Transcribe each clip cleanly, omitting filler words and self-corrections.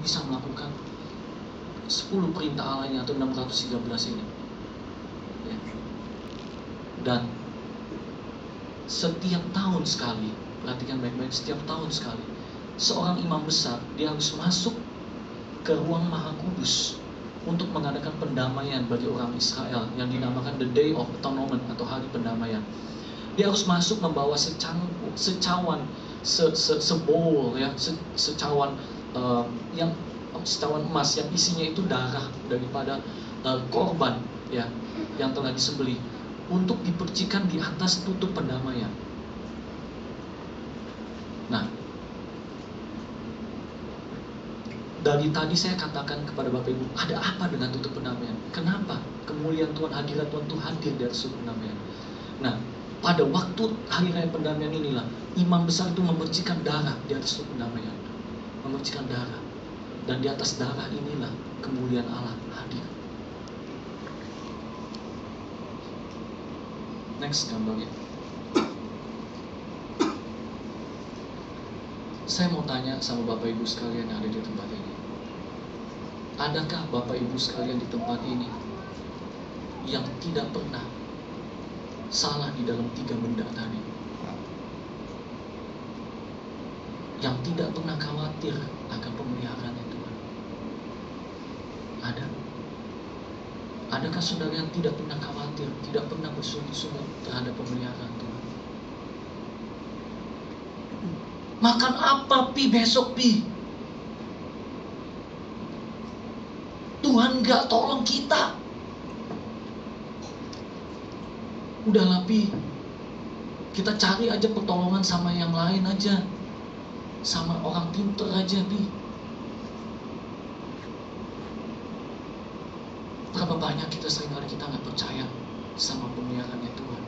bisa melakukan 10 perintah Allah ini atau 613 ini. Ya. Dan setiap tahun sekali, perhatikan baik-baik, setiap tahun sekali, seorang imam besar dia harus masuk ke ruang Maha Kudus untuk mengadakan pendamaian bagi orang Israel yang dinamakan The Day of Atonement atau Hari Pendamaian. Dia harus masuk membawa secawan sebowl ya, secawan yang secawan emas yang isinya itu darah daripada korban ya yang telah disembelih untuk dipercikan di atas tutup pendamaian. Nah, dari tadi saya katakan kepada Bapak Ibu, ada apa dengan tutup pendamaian? Kenapa kemuliaan Tuhan, hadirat Tuhan itu hadir di atas tutup pendamaian? Nah, pada waktu hari raya pendamaian inilah imam besar itu memercikan darah di atas tutup pendamaian, memercikan darah, dan di atas darah inilah kemuliaan Allah hadir. Next gambarnya. Saya mau tanya sama Bapak Ibu sekalian yang ada di tempat ini. Adakah Bapak Ibu sekalian di tempat ini yang tidak pernah salah di dalam 3 benda tadi? Yang tidak pernah khawatir akan pemeliharaan Tuhan? Ada? Adakah saudara yang tidak pernah khawatir, tidak pernah bersungut-sungut terhadap pemeliharaan Tuhan? Makan apa pi besok pi? Tuhan gak tolong kita. Udahlah pi, kita cari aja pertolongan sama yang lain aja, sama orang pinter aja pi. Berapa banyak kita seringkali kita gak percaya sama pemeliharaannya Tuhan.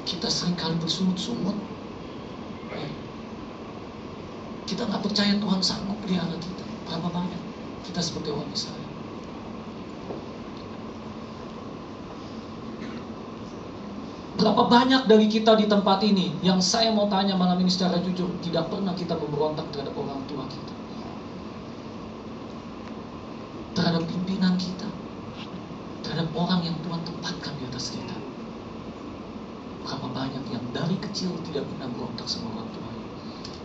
Kita seringkali bersungut-sungut. Kita gak percaya Tuhan sanggup pelihara kita. Berapa banyak kita seperti orang Israel. Berapa banyak dari kita di tempat ini yang saya mau tanya malam ini secara jujur, tidak pernah kita memberontak terhadap orang tua kita, terhadap pimpinan kita, terhadap orang yang Tuhan tempatkan di atas kita. Berapa banyak yang dari kecil tidak pernah berontak sama orang tua.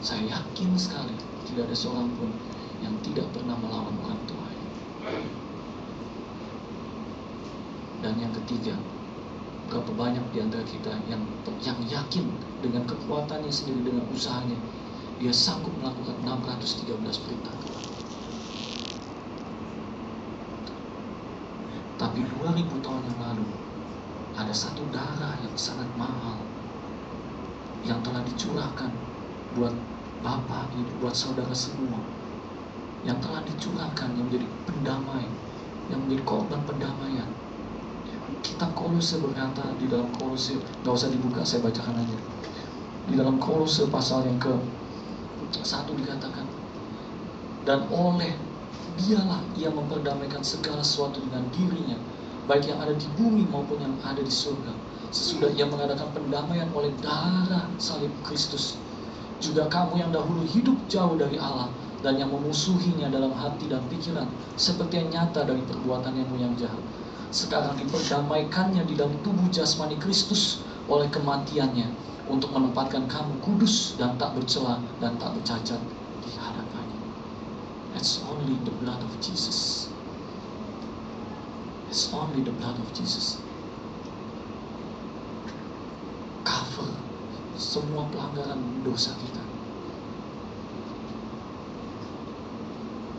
Saya yakin sekali tidak ada seorang pun yang tidak pernah melawan orang tua. Dan yang ketiga, berapa banyak di antara kita yang yakin dengan kekuatannya sendiri, dengan usahanya, dia sanggup melakukan 613 perintah Tuhan. Tapi 2000 tahun yang lalu, ada satu darah yang sangat mahal yang telah dicurahkan buat Bapak, Ibu, buat saudara semua, yang telah dicurahkan, yang menjadi pendamai, yang menjadi korban pendamaian. Kitab Kolose berkata di dalam Kolose, gak usah dibuka, saya bacakan aja. Di dalam Kolose pasal yang ke-1 dikatakan, dan oleh dialah ia memperdamaikan segala sesuatu dengan dirinya, baik yang ada di bumi maupun yang ada di surga, sesudah ia mengadakan pendamaian oleh darah salib Kristus. Juga kamu yang dahulu hidup jauh dari Allah dan yang memusuhinya dalam hati dan pikiran, seperti yang nyata dari perbuatanmu yang jahat, sekarang diperdamaikannya di dalam tubuh jasmani Kristus oleh kematiannya, untuk menempatkan kamu kudus dan tak bercela dan tak bercacat di hadapannya. It's only the blood of Jesus. It's only the blood of Jesus. Cover semua pelanggaran dosa kita.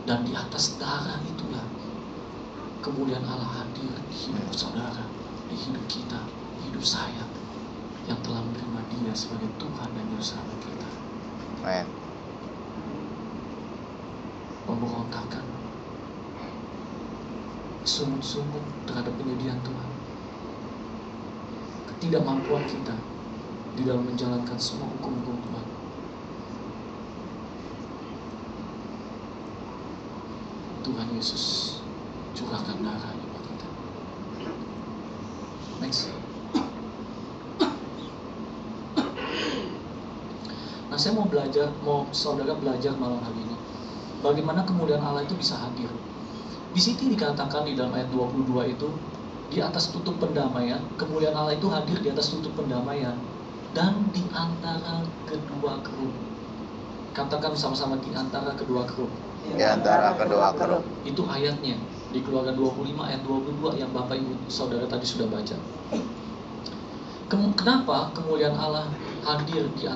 Dan di atas darah itulah kemuliaan Allah hadir di hidup saudara, di hidup kita, di hidup saya, yang telah menerima Dia sebagai Tuhan dan Juru Selamat kita. Amen. Pemberontakan, sungut-sungut terhadap penyediaan Tuhan, ketidakmampuan kita di dalam menjalankan semua hukum-hukum Tuhan. Tuhan Yesus curahkan darahnya buat kita. Next. Nah, saya mau saudara belajar malam hari ini. Bagaimana kemuliaan Allah itu bisa hadir. Di situ dikatakan di dalam ayat 22 itu, di atas tutup pendamaian, kemuliaan Allah itu hadir di atas tutup pendamaian dan di antara kedua kerup. Katakan sama-sama, di antara kedua kerup. Di antara kedua kerup. Itu ayatnya di Keluaran 25 ayat 22 yang Bapak Ibu Saudara tadi sudah baca. Kenapa kemuliaan Allah hadir di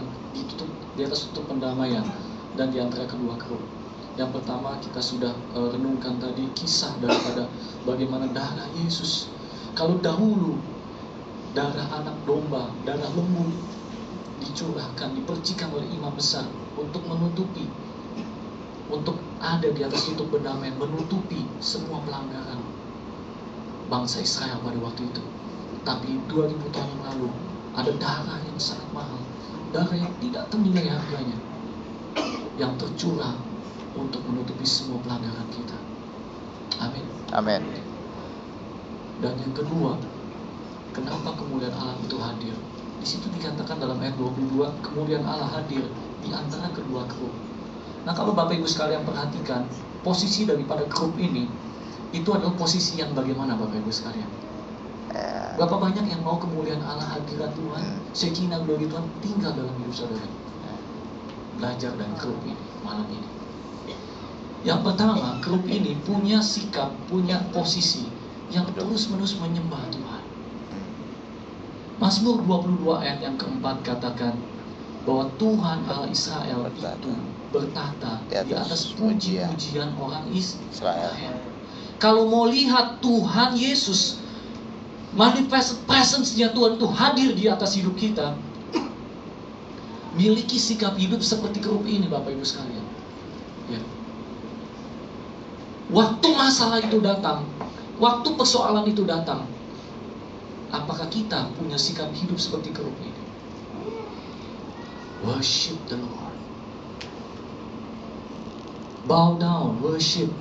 atas tutup pendamaian dan di antara kedua kerup? Yang pertama, kita sudah renungkan tadi kisah daripada bagaimana darah Yesus. Kalau dahulu darah anak domba, darah lembu dicurahkan, dipercikan oleh imam besar untuk menutupi, untuk ada di atas tutup pendamaian, menutupi semua pelanggaran bangsa Israel pada waktu itu. Tapi 2000 tahun yang lalu ada darah yang sangat mahal, darah yang tidak ternilai harganya, yang tercurah untuk menutupi semua pelanggaran kita. Amin. Amin. Dan yang kedua, kenapa kemuliaan Allah itu hadir? Di situ dikatakan dalam ayat 22, kemuliaan Allah hadir di antara kedua kerup. Nah, kalau Bapak Ibu sekalian perhatikan, posisi daripada kerup ini, itu adalah posisi yang bagaimana Bapak Ibu sekalian? Berapa banyak yang mau kemuliaan Allah, hadirat Tuhan, Shekinah glory Tuhan tinggal dalam hidup saudara? Belajar dari kerup ini malam ini. Yang pertama, kerup ini punya sikap, punya posisi yang terus-menerus menyembah Tuhan. Mazmur 22 ayat yang keempat katakan bahwa Tuhan Allah Israel itu bertata di atas puji-pujian orang Israel. Kalau mau lihat Tuhan Yesus, manifest presence-nya Tuhan itu hadir di atas hidup kita, miliki sikap hidup seperti kerup ini Bapak Ibu sekalian. Ya. Waktu masalah itu datang, waktu persoalan itu datang, apakah kita punya sikap hidup seperti kerup ini? Worship the Lord. Bow down, worship.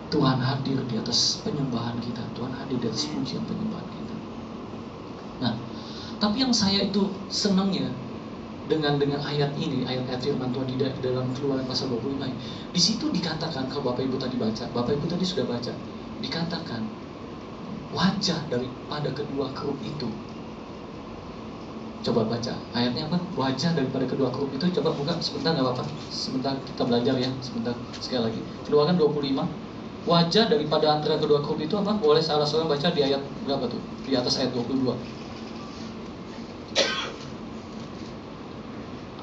Tuhan hadir di atas penyembahan kita. Tuhan hadir di atas pujian penyembahan kita. Nah, tapi yang saya itu senangnya dengan ayat ini, ayat firman Tuhan di dalam Keluaran pasal 25. Di situ dikatakan, kalau Bapak Ibu tadi baca, Bapak Ibu tadi sudah baca, dikatakan wajah daripada kedua kerup itu. Coba baca ayatnya apa? Wajah daripada kedua kerup itu. Coba buka sebentar, nggak apa-apa. Sebentar kita belajar ya. Sebentar, sekali lagi. Keluaran 25. Wajah daripada antara kedua kerup itu apa? Boleh salah seorang baca di ayat berapa tuh? Di atas ayat 22.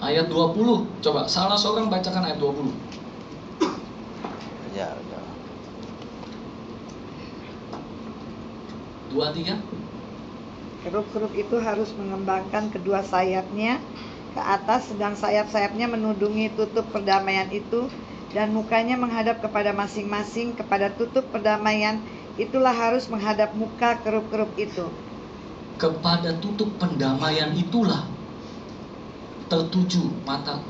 Ayat 20. Coba salah seorang bacakan ayat 20. Ya. 2-3. Kerup-kerup itu harus mengembangkan kedua sayapnya ke atas, sedang sayap-sayapnya menudungi tutup perdamaian itu, dan mukanya menghadap kepada masing-masing kepada tutup perdamaian. Itulah harus menghadap muka kerup-kerup itu. Kepada tutup pendamaian itulah tertuju mata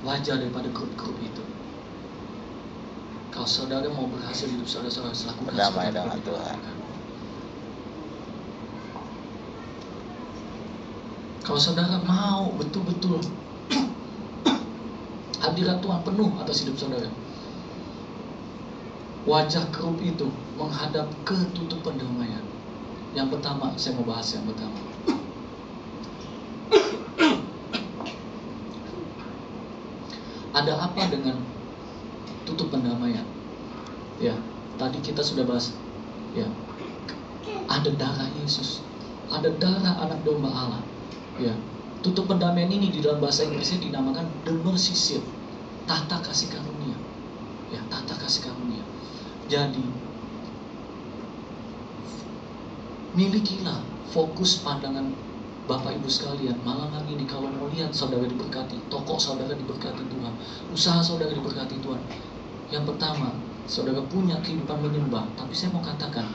wajah daripada kerup-kerup itu. Kalau saudara mau berhasil hidup saudara selaku berdamai dengan Tuhan. Kalau saudara mau betul-betul hadirat Tuhan penuh atas hidup saudara, wajah kerup itu menghadap ke tutup pendamaian. Yang pertama, saya mau bahas yang pertama. Ada apa dengan tutup pendamaian? Ya, tadi kita sudah bahas. Ya, ada darah Yesus, ada darah anak domba Allah. Ya, tutup pendamaian ini di dalam bahasa Inggrisnya dinamakan the mercy seat, tahta kasih karunia. Ya, tahta kasih karunia. Jadi, milikilah fokus pandangan Bapak Ibu sekalian malam hari ini. Kalau mau lihat saudara diberkati, toko saudara diberkati Tuhan, usaha saudara diberkati Tuhan. Yang pertama, saudara punya kehidupan menyembah. Tapi saya mau katakan,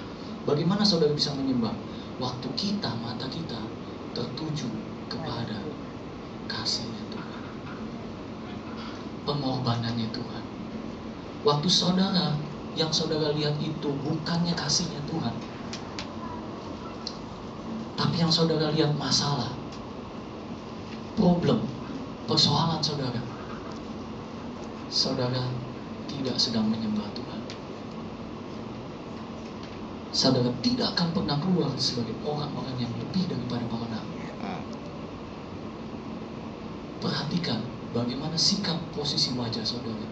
bagaimana saudara bisa menyembah? Waktu mata kita tertuju kepada kasihnya Tuhan, pengorbanannya Tuhan. Waktu saudara, yang saudara lihat itu bukannya kasihnya Tuhan, tapi yang saudara lihat masalah, problem, persoalan saudara, saudara tidak sedang menyembah Tuhan. Saudara tidak akan pernah keluar sebagai orang-orang yang lebih daripada para nabi. Perhatikan bagaimana sikap posisi wajah saudara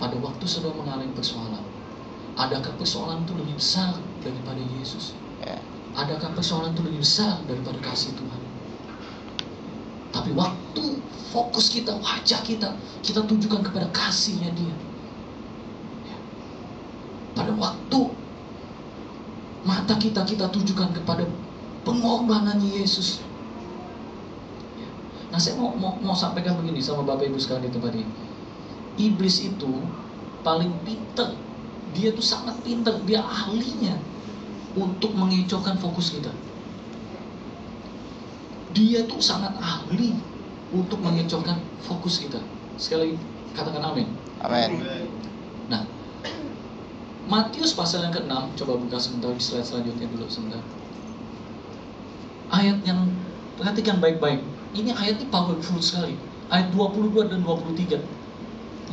pada waktu saudara mengalami persoalan. Adakah persoalan itu lebih besar daripada Yesus? Adakah persoalan itu lebih besar daripada kasih Tuhan? Tapi waktu fokus kita, wajah kita tujukan kepada kasihnya Dia. Pada waktu mata kita tujukan kepada pengorbanan Yesus. Nah, saya mau sampaikan begini sama Bapak Ibu sekalian di tempat ini. Iblis itu paling pintar. Dia tuh sangat pintar. Dia ahlinya untuk mengecohkan fokus kita. Dia tuh sangat ahli untuk mengecohkan fokus kita. Sekali lagi katakan amin. Amin. Nah, Matius pasal yang ke-6, coba buka sebentar di slide selanjutnya dulu sebentar. Ayat yang perhatikan baik-baik. Ini ayat ini powerful sekali. Ayat 22 dan 23.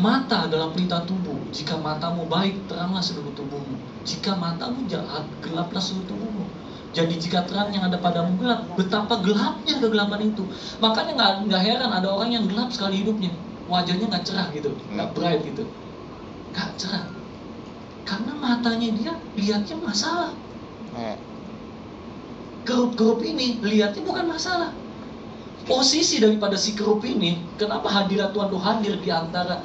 Mata adalah pelita tubuh. Jika matamu baik, teranglah seluruh tubuhmu. Jika matamu jahat, gelaplah seluruh tubuhmu. Jadi jika terang yang ada padamu gelap, betapa gelapnya kegelapan itu. Makanya nggak heran ada orang yang gelap sekali hidupnya, wajahnya nggak cerah gitu, nggak bright gitu, nggak cerah. Karena matanya dia lihatnya masalah. Kerup-kerup ini lihatnya bukan masalah. Posisi daripada si kerup ini, kenapa hadirat Tuhan itu hadir di antara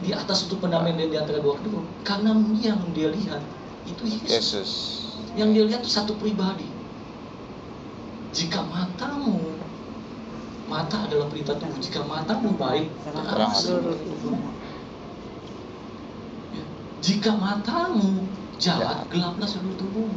di atas untuk pendamaian dan di antara dua kerup? Karena yang dia lihat itu Yesus. Yang dia lihat itu satu pribadi. Jika matamu, mata adalah pelita tubuh. Jika matamu baik, terang seluruh tubuhmu. Jika matamu jahat, gelaplah seluruh tubuhmu.